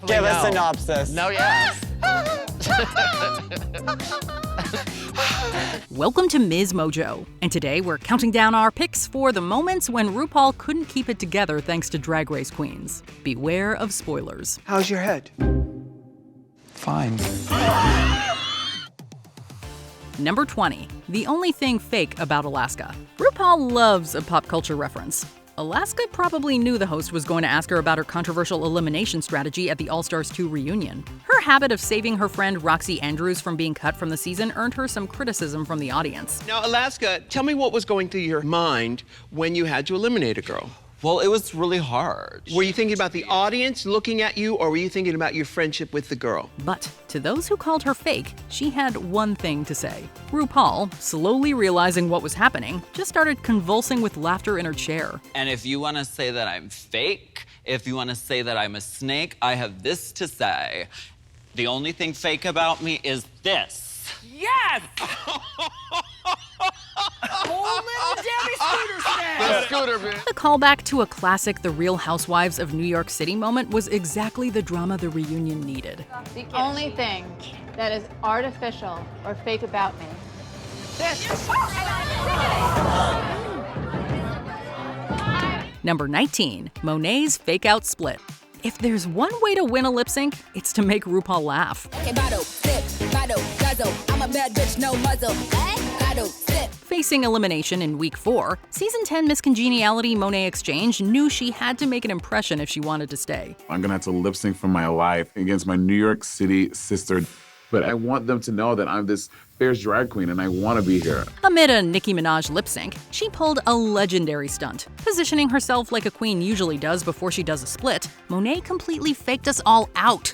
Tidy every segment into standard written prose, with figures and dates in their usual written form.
Give a synopsis. No, yes. Welcome to MsMojo, and today we're counting down our picks for the moments when RuPaul couldn't keep it together thanks to Drag Race queens. Beware of spoilers. How's your head? Fine. Number 20. The only thing fake about Alaska. RuPaul loves a pop culture reference. Alaska probably knew the host was going to ask her about her controversial elimination strategy at the All-Stars 2 reunion. Her habit of saving her friend Roxy Andrews from being cut from the season earned her some criticism from the audience. Now, Alaska, tell me what was going through your mind when you had to eliminate a girl. Well, it was really hard. Were you thinking about the audience looking at you, or were you thinking about your friendship with the girl? But to those who called her fake, she had one thing to say. RuPaul, slowly realizing what was happening, just started convulsing with laughter in her chair. And if you want to say that I'm fake, if you want to say that I'm a snake, I have this to say. The only thing fake about me is this. Yes! The scooter, man. The callback to a classic The Real Housewives of New York City moment was exactly the drama the reunion needed. The only thing that is artificial or fake about me. Number 19. Monet's fake-out split. If there's one way to win a lip sync, it's to make RuPaul laugh. Facing elimination in week 4, season 10 Miss Congeniality Monet Exchange knew she had to make an impression if she wanted to stay. I'm gonna have to lip sync for my life against my New York City sister. But I want them to know that I'm this fierce drag queen and I wanna be here. Amid a Nicki Minaj lip sync, she pulled a legendary stunt. Positioning herself like a queen usually does before she does a split, Monet completely faked us all out.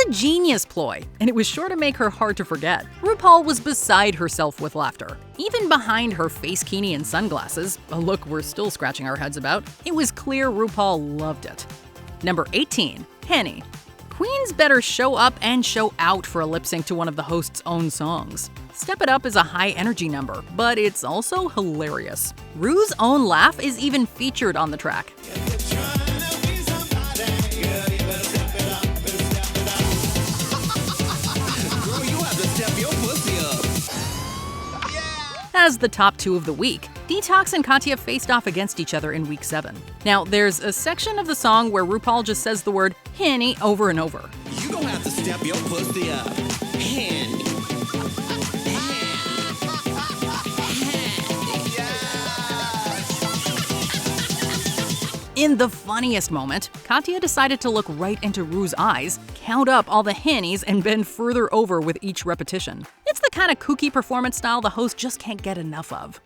Genius ploy, and it was sure to make her hard to forget. RuPaul was beside herself with laughter. Even behind her face kini and sunglasses, a look we're still scratching our heads about, it was clear RuPaul loved it. Number 18. Henny. Queens better show up and show out for a lip sync to one of the host's own songs. Step It Up is a high-energy number, but it's also hilarious. Ru's own laugh is even featured on the track. As the top 2 of the week, Detox and Katya faced off against each other in week 7. Now, there's a section of the song where RuPaul just says the word henny over and over. You don't have to step your pussy up. Henny. In the funniest moment, Katya decided to look right into Ru's eyes, count up all the hennies, and bend further over with each repetition. It's the kind of kooky performance style the host just can't get enough of.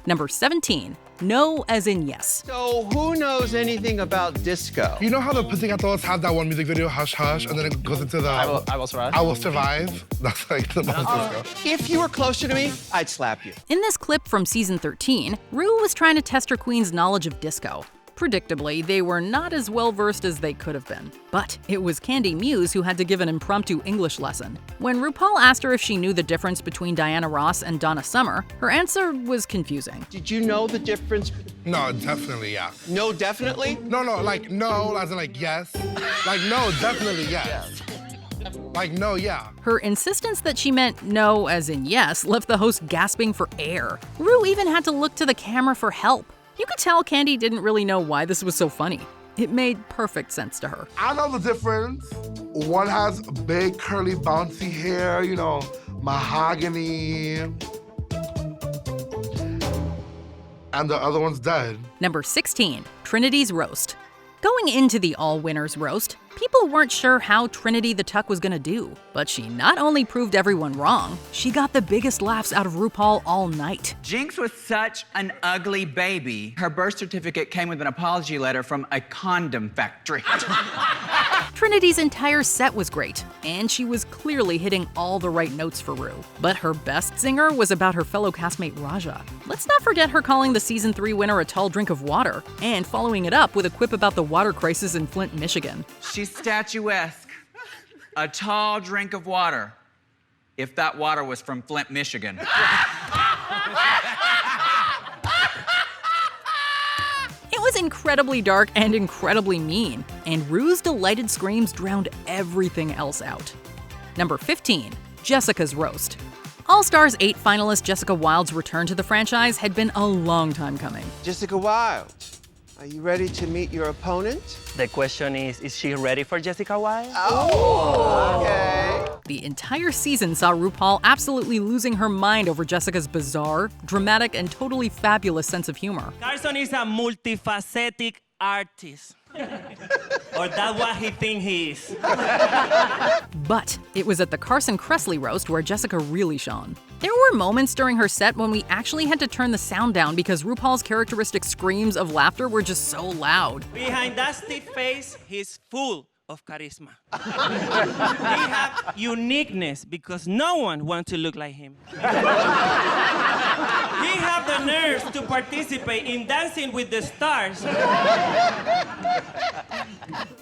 Number 17. No as in yes. So, who knows anything about disco? You know how the Pussycat Dolls have that one music video, Hush Hush, and then it goes into the I will survive. I Will Survive? That's like the most disco. If you were closer to me, I'd slap you. In this clip from season 13, Ru was trying to test her queen's knowledge of disco. Predictably, they were not as well-versed as they could have been. But it was Kandy Muse who had to give an impromptu English lesson. When RuPaul asked her if she knew the difference between Diana Ross and Donna Summer, her answer was confusing. Did you know the difference? No, definitely, yeah. No, definitely? No, like no, as in like yes. Like no, definitely yes. Like no, yeah. Her insistence that she meant no as in yes left the host gasping for air. Ru even had to look to the camera for help. You could tell Kandy didn't really know why this was so funny. It made perfect sense to her. I know the difference. One has big, curly, bouncy hair, you know, mahogany. And the other one's dead. Number 16. Trinity's roast. Going into the all-winners roast, people weren't sure how Trinity the Tuck was gonna do. But she not only proved everyone wrong, she got the biggest laughs out of RuPaul all night. Jinkx was such an ugly baby. Her birth certificate came with an apology letter from a condom factory. Trinity's entire set was great, and she was clearly hitting all the right notes for Ru. But her best zinger was about her fellow castmate Raja. Let's not forget her calling the season 3 winner a tall drink of water, and following it up with a quip about the water crisis in Flint, Michigan. She's statuesque. A tall drink of water. if that water was from Flint, Michigan. It was incredibly dark and incredibly mean, and Ru's delighted screams drowned everything else out. Number 15, Jessica's roast. All-Stars 8 finalist Jessica Wilde's return to the franchise had been a long time coming. Jessica Wilde, are you ready to meet your opponent? The question is she ready for Jessica Wilde? Oh, okay. The entire season saw RuPaul absolutely losing her mind over Jessica's bizarre, dramatic, and totally fabulous sense of humor. Carson is a multifaceted artist. Or that's what he thinks he is. But it was at the Carson Kressley roast where Jessica really shone. There were moments during her set when we actually had to turn the sound down because RuPaul's characteristic screams of laughter were just so loud. Behind that stiff face, he's full of charisma. He have uniqueness because no one wants to look like him. He have the nerves to participate in Dancing with the Stars.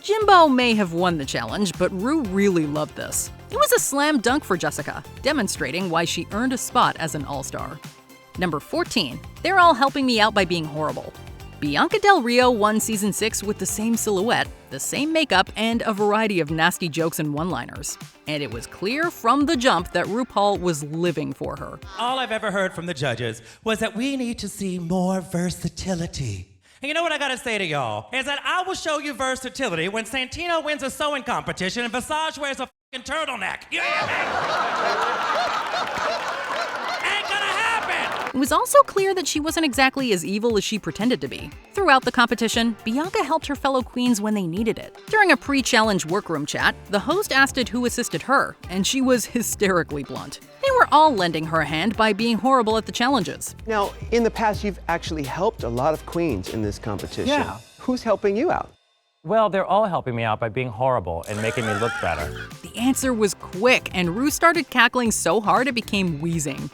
Jimbo may have won the challenge, but Ru really loved this. It was a slam dunk for Jessica, demonstrating why she earned a spot as an all-star. Number 14, they're all helping me out by being horrible. Bianca Del Rio won season 6 with the same silhouette, the same makeup, and a variety of nasty jokes and one-liners. And it was clear from the jump that RuPaul was living for her. All I've ever heard from the judges was that we need to see more versatility. And you know what I gotta say to y'all? Is that I will show you versatility when Santino wins a sewing competition and Visage wears a fucking turtleneck. You hear me? Ain't gonna happen! It was also clear that she wasn't exactly as evil as she pretended to be. Throughout the competition, Bianca helped her fellow queens when they needed it. During a pre-challenge workroom chat, the host asked who assisted her, and she was hysterically blunt. They were all lending her a hand by being horrible at the challenges. Now, in the past, you've actually helped a lot of queens in this competition. Yeah. Who's helping you out? Well, they're all helping me out by being horrible and making me look better. The answer was quick, and Ru started cackling so hard it became wheezing.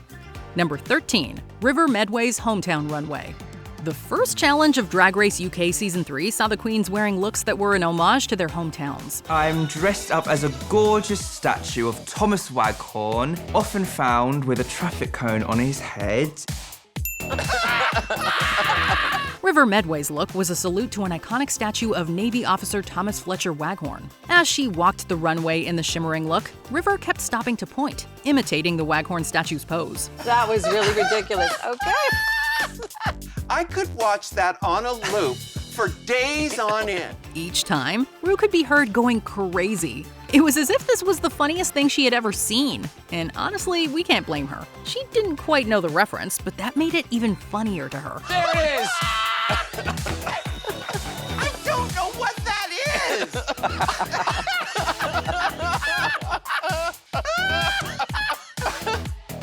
Number 13, River Medway's hometown runway. The first challenge of Drag Race UK Season 3 saw the queens wearing looks that were an homage to their hometowns. I'm dressed up as a gorgeous statue of Thomas Waghorn, often found with a traffic cone on his head. River Medway's look was a salute to an iconic statue of Navy officer Thomas Fletcher Waghorn. As she walked the runway in the shimmering look, River kept stopping to point, imitating the Waghorn statue's pose. That was really ridiculous. Okay. I could watch that on a loop for days on end. Each time, Ru could be heard going crazy. It was as if this was the funniest thing she had ever seen. And honestly, we can't blame her. She didn't quite know the reference, but that made it even funnier to her. There it is! I don't know what that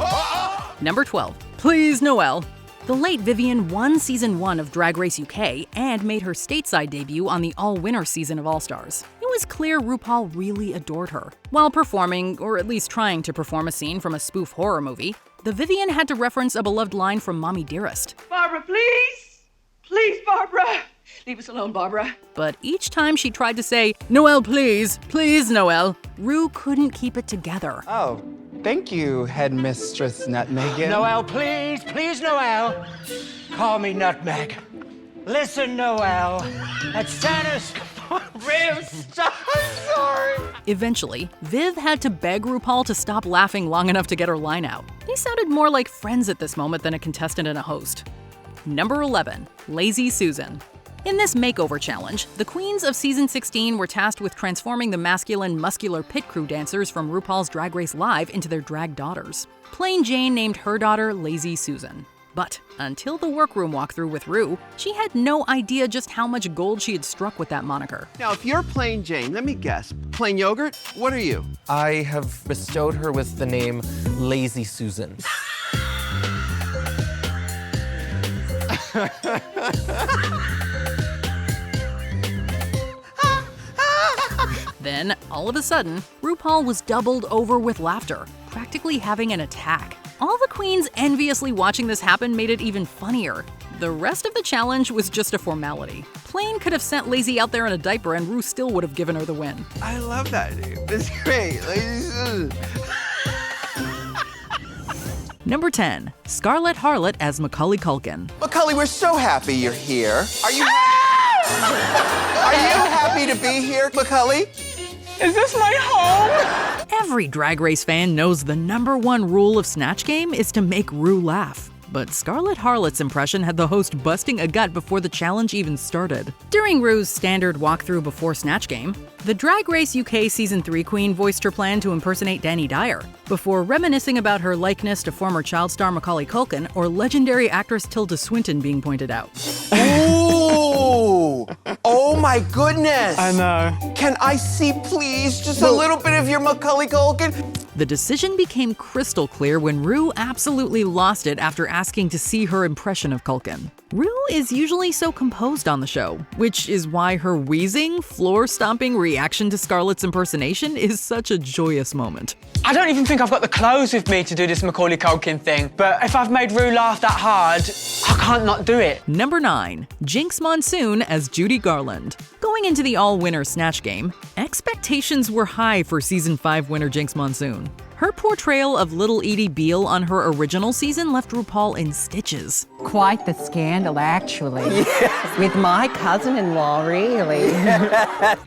is! Number 12, Please Noelle. The late Vivienne won Season 1 of Drag Race UK and made her stateside debut on the all-winner season of All Stars. It was clear RuPaul really adored her. While performing, or at least trying to perform a scene from a spoof horror movie, the Vivienne had to reference a beloved line from Mommy Dearest. Barbara, please! Please, Barbara! Leave us alone, Barbara. But each time she tried to say, Noelle, please, please, Noelle, Ru couldn't keep it together. Oh, thank you, Headmistress Nutmeg. Noelle, please, please, Noelle. Call me Nutmeg. Listen, Noelle. At Santa's real stuff. I'm sorry. Eventually, Viv had to beg RuPaul to stop laughing long enough to get her line out. They sounded more like friends at this moment than a contestant and a host. Number 11, Lazy Susan. In this makeover challenge, the queens of season 16 were tasked with transforming the masculine, muscular pit crew dancers from RuPaul's Drag Race Live into their drag daughters. Plain Jane named her daughter Lazy Susan. But until the workroom walkthrough with Ru, she had no idea just how much gold she had struck with that moniker. Now, if you're Plain Jane, let me guess. Plain yogurt? What are you? I have bestowed her with the name Lazy Susan. Then, all of a sudden, RuPaul was doubled over with laughter, practically having an attack. All the queens enviously watching this happen made it even funnier. The rest of the challenge was just a formality. Plain could have sent Lazy out there in a diaper and Ru still would have given her the win. I love that name. It's great. Lazy Susan. Number 10. Scarlett Harlot as Macaulay Culkin. Macaulay, we're so happy you're here. Are you happy to be here, Macaulay? Is this my home? Every Drag Race fan knows the #1 rule of Snatch Game is to make Ru laugh. But Scarlett Harlot's impression had the host busting a gut before the challenge even started. During Ru's standard walkthrough before Snatch Game, the Drag Race UK Season 3 queen voiced her plan to impersonate Danny Dyer, before reminiscing about her likeness to former child star Macaulay Culkin or legendary actress Tilda Swinton being pointed out. Ooh! Oh my goodness! I know. Can I see, please, just a little bit of your Macaulay Culkin? The decision became crystal clear when Ru absolutely lost it after asking to see her impression of Culkin. Ru is usually so composed on the show, which is why her wheezing, floor-stomping reaction to Scarlett's impersonation is such a joyous moment. I don't even think I've got the clothes with me to do this Macaulay Culkin thing, but if I've made Ru laugh that hard, I can't not do it. Number 9. Jinkx Monsoon as Judy Garland. Going into the all-winner Snatch Game, expectations were high for Season 5 winner Jinkx Monsoon. Her portrayal of Little Edie Beale on her original season left RuPaul in stitches. Quite the scandal, actually. Yes. With my cousin-in-law, really.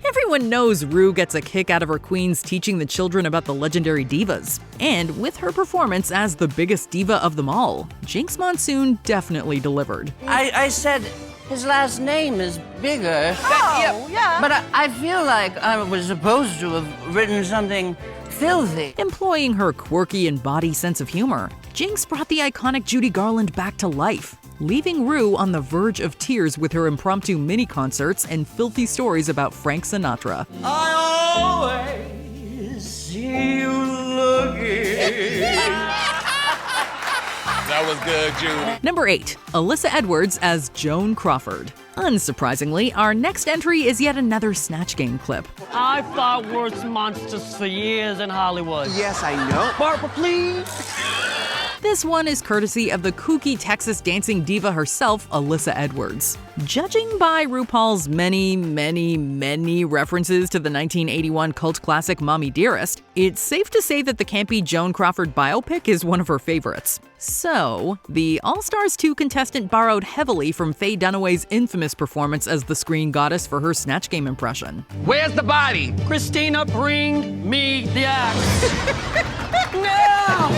Everyone knows Ru gets a kick out of her queens teaching the children about the legendary divas. And with her performance as the biggest diva of them all, Jinkx Monsoon definitely delivered. I said his last name is bigger. Oh, yeah. But I feel like I was supposed to have written something filthy. Employing her quirky and body sense of humor, Jinkx brought the iconic Judy Garland back to life, leaving Ru on the verge of tears with her impromptu mini-concerts and filthy stories about Frank Sinatra. I always see you looking. That was good, Judy. Number 8. Alyssa Edwards as Joan Crawford. Unsurprisingly, our next entry is yet another Snatch Game clip. I fought worse monsters for years in Hollywood. Yes, I know. Barbara, please. This one is courtesy of the kooky Texas dancing diva herself, Alyssa Edwards. Judging by RuPaul's many references to the 1981 cult classic Mommy Dearest, it's safe to say that the campy Joan Crawford biopic is one of her favorites. So, the All-Stars 2 contestant borrowed heavily from Faye Dunaway's infamous performance as the screen goddess for her Snatch Game impression. Where's the body? Christina, bring me the axe. No!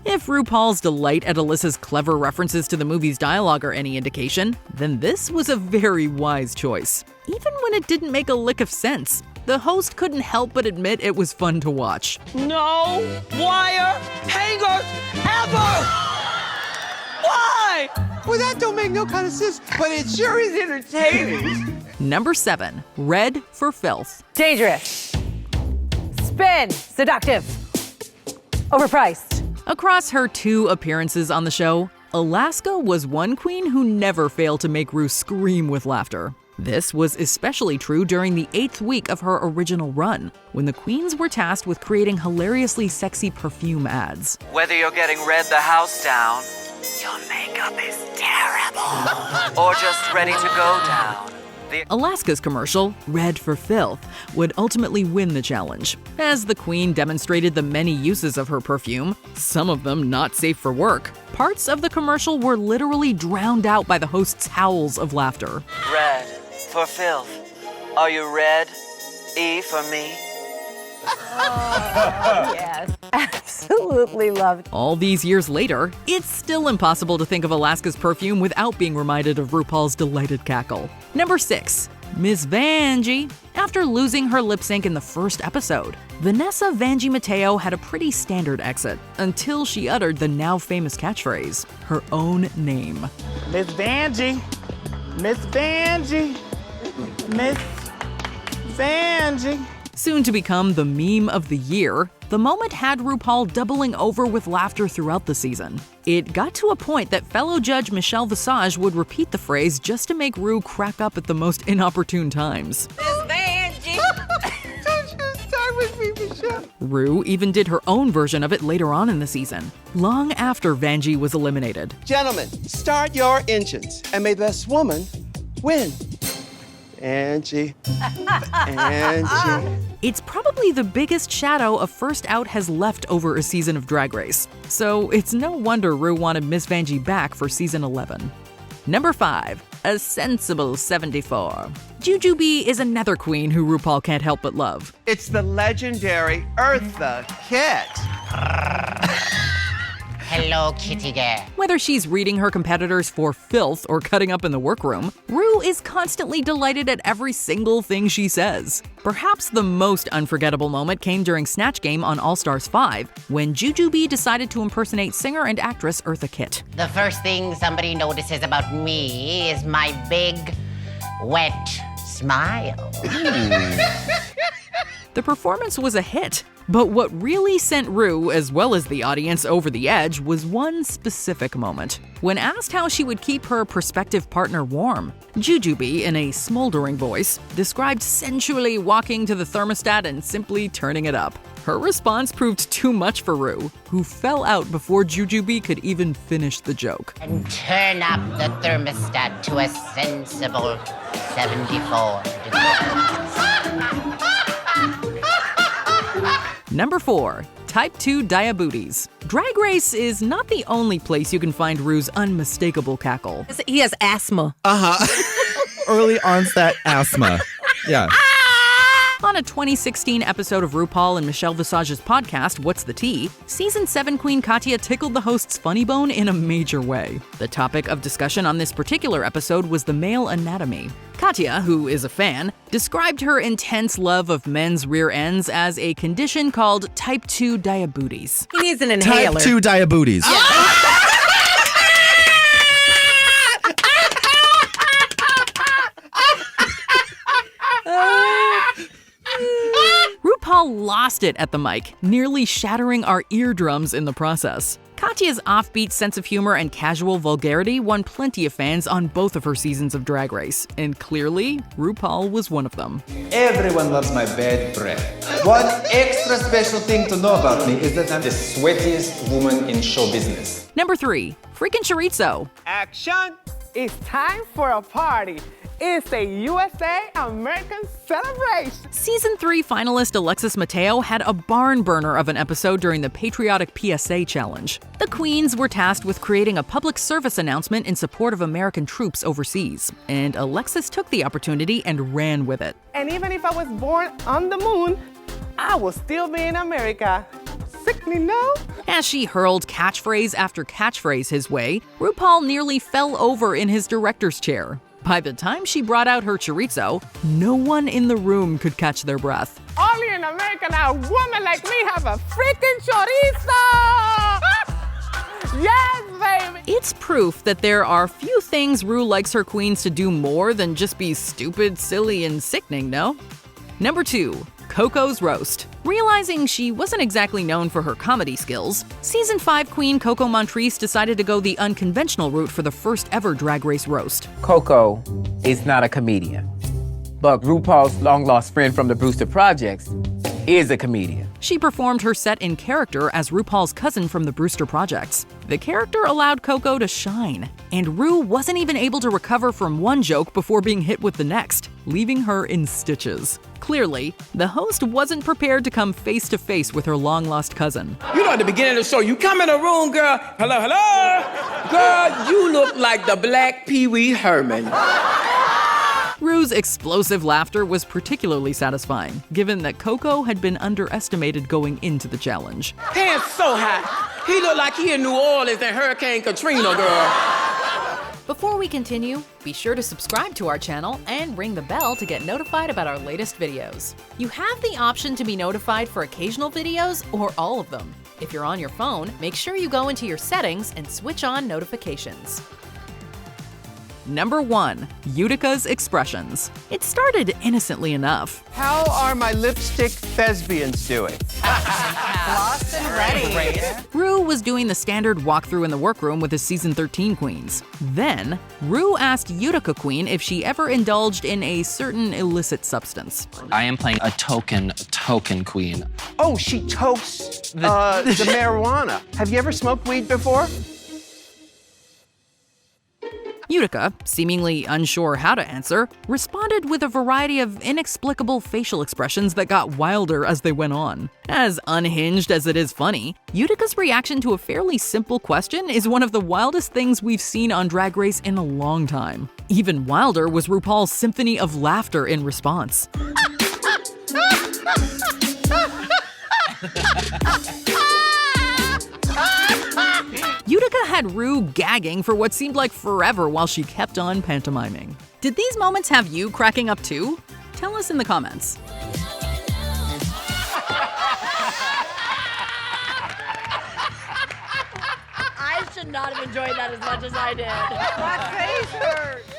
If RuPaul's delight at Alyssa's clever references to the movie's dialogue are any indication, then this was a very wise choice. Even when it didn't make a lick of sense, the host couldn't help but admit it was fun to watch. No wire hangers ever! Why? Well, that don't make no kind of sense, but it sure is entertaining. Number 7. Red for Filth. Dangerous. Spin. Seductive. Overpriced. Across her 2 appearances on the show, Alaska was one queen who never failed to make Ru scream with laughter. This was especially true during the 8th week of her original run, when the queens were tasked with creating hilariously sexy perfume ads. Whether you're getting Red the house down, your makeup is terrible, or just ready to go down. Alaska's commercial, Red for Filth, would ultimately win the challenge, as the queen demonstrated the many uses of her perfume, some of them not safe for work. Parts of the commercial were literally drowned out by the host's howls of laughter. Red for filth. Are you red? E for me? Oh, yes. Absolutely loved. All these years later, it's still impossible to think of Alaska's perfume without being reminded of RuPaul's delighted cackle. Number 6. Miss Vanjie. After losing her lip sync in the first episode, Vanessa Vanjie Mateo had a pretty standard exit until she uttered the now famous catchphrase, her own name. Miss Vanjie. Miss Vanjie. Miss Vanjie. Soon to become the meme of the year, the moment had RuPaul doubling over with laughter throughout the season. It got to a point that fellow judge Michelle Visage would repeat the phrase just to make Ru crack up at the most inopportune times. Miss Vanjie. Don't you start with me, Michelle. Ru even did her own version of it later on in the season, long after Vanjie was eliminated. Gentlemen, start your engines, and may the best woman win. Angie. Angie. It's probably the biggest shadow a first out has left over a season of Drag Race. So it's no wonder Ru wanted Miss Vanjie back for season 11. Number 5, a sensible 74. Juju Bee is another queen who RuPaul can't help but love. It's the legendary Eartha Kitt. Hello, kitty girl. Whether she's reading her competitors for filth or cutting up in the workroom, Ru is constantly delighted at every single thing she says. Perhaps the most unforgettable moment came during Snatch Game on All Stars 5, when Juju Bee decided to impersonate singer and actress Eartha Kitt. The first thing somebody notices about me is my big, wet smile. The performance was a hit, but what really sent Ru, as well as the audience, over the edge was one specific moment. When asked how she would keep her prospective partner warm, Juju Bee, in a smoldering voice, described sensually walking to the thermostat and simply turning it up. Her response proved too much for Ru, who fell out before Juju Bee could even finish the joke. And turn up the thermostat to a sensible 74 degrees. Number 4, Type 2 Diabetes. Drag Race is not the only place you can find Ru's unmistakable cackle. He has asthma. Early onset asthma. Yeah. On a 2016 episode of RuPaul and Michelle Visage's podcast, What's the Tea?, Season 7 Queen Katya tickled the host's funny bone in a major way. The topic of discussion on this particular episode was the male anatomy. Katya, who is a fan, described her intense love of men's rear ends as a condition called Type 2 Diabetes. He needs an inhaler. Type 2 diabetes. RuPaul lost it at the mic, nearly shattering our eardrums in the process. Katya's offbeat sense of humor and casual vulgarity won plenty of fans on both of her seasons of Drag Race, and clearly, RuPaul was one of them. Everyone loves my bad breath. One extra special thing to know about me is that I'm the sweatiest woman in show business. Number 3, Freakin' Chorizo. Action! It's time for a party. It's a USA American celebration. Season 3 finalist Alexis Mateo had a barn burner of an episode during the Patriotic PSA Challenge. The queens were tasked with creating a public service announcement in support of American troops overseas, and Alexis took the opportunity and ran with it. And even if I was born on the moon, I will still be in America. Sick me, no? As she hurled catchphrase after catchphrase his way, RuPaul nearly fell over in his director's chair. By the time she brought out her chorizo, no one in the room could catch their breath. Only in America now, a woman like me have a freaking chorizo! Yes, baby! It's proof that there are few things Ru likes her queens to do more than just be stupid, silly, and sickening, no? Number 2, Coco's Roast. Realizing she wasn't exactly known for her comedy skills, Season 5 queen Coco Montrese decided to go the unconventional route for the first ever Drag Race roast. Coco is not a comedian, but RuPaul's long-lost friend from the Brewster Projects is a comedian. She performed her set in character as RuPaul's cousin from the Brewster Projects. The character allowed Coco to shine, and Ru wasn't even able to recover from one joke before being hit with the next, leaving her in stitches. Clearly, the host wasn't prepared to come face-to-face with her long-lost cousin. You know, at the beginning of the show, you come in the room, girl. Hello, hello. Girl, you look like the Black Pee Wee Herman. Ru's explosive laughter was particularly satisfying, given that Coco had been underestimated going into the challenge. Pants so high. He looked like he in New Orleans and Hurricane Katrina, girl. Before we continue, be sure to subscribe to our channel and ring the bell to get notified about our latest videos. You have the option to be notified for occasional videos or all of them. If you're on your phone, make sure you go into your settings and switch on notifications. Number 1, Utica's expressions. It started innocently enough. How are my lipstick thespians doing? Lost and ready. Ru was doing the standard walkthrough in the workroom with his Season 13 queens. Then, Ru asked Utica Queen if she ever indulged in a certain illicit substance. I am playing a token queen. Oh, she tokes the marijuana. Have you ever smoked weed before? Utica, seemingly unsure how to answer, responded with a variety of inexplicable facial expressions that got wilder as they went on. As unhinged as it is funny, Utica's reaction to a fairly simple question is one of the wildest things we've seen on Drag Race in a long time. Even wilder was RuPaul's symphony of laughter in response. Utica had Ru gagging for what seemed like forever while she kept on pantomiming. Did these moments have you cracking up too? Tell us in the comments. I should not have enjoyed that as much as I did. My face hurts.